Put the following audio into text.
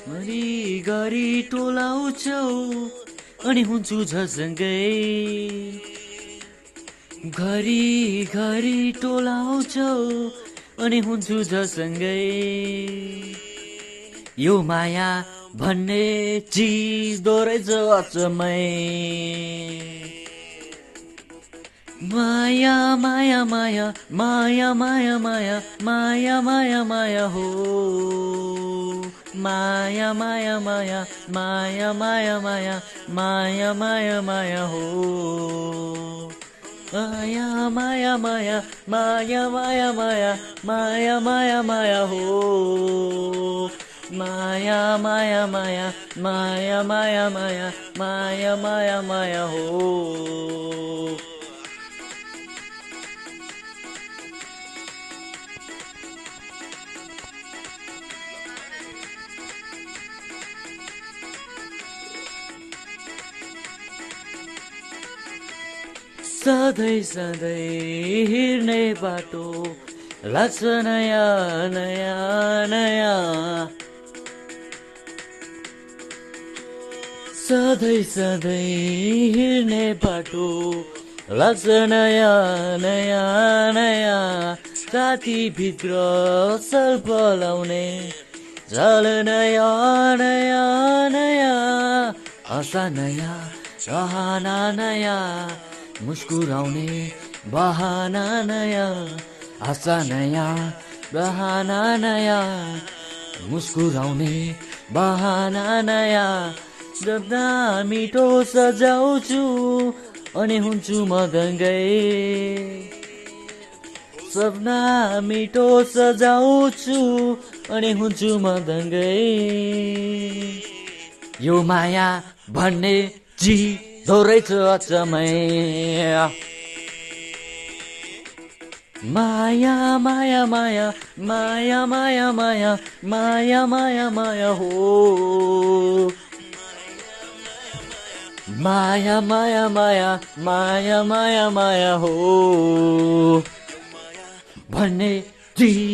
घरि टोलाउँछौ अनि हुन्छु झसँगै घरि टोलाउँछौ अनि हुन्छु झसँगै यो माया भन्ने चिज रहेछ अचम्मै माया माया माया माया माया माया माया माया माया हो माया माया माया माया माया माया माया माया माया हो माया माया माया माया माया माया माया माया माया हो माया माया माया माया माया माया माया माया माया हो सधैँ सधैँ हिँड्ने बाटो लाग्छ नयाँ नयाँ नयाँ सधैँ सधैँ हिँड्ने बाटो लाग्छ नयाँ नयाँ नयाँ छातीभित्र असल पलाउने झल नयाँ नयाँ नयाँ आशा नयाँ चाहना नयाँ मुस्कुराउने बहाना नयाँ आशा नयाँ बहाना नयाँ मुस्कुराउने बहाना नयाँ जब्दा मिठो सजाउँछु अनि हुन्छु मदङ्गै सपना मिठो सजाउँछु अनि हुन्छु मदङ्गै यो माया भन्ने चिजो रहेछ अचम्मै माया माया माया माया माया माया माया माया माया हो माया माया माया माया माया माया हो भन्ने चिज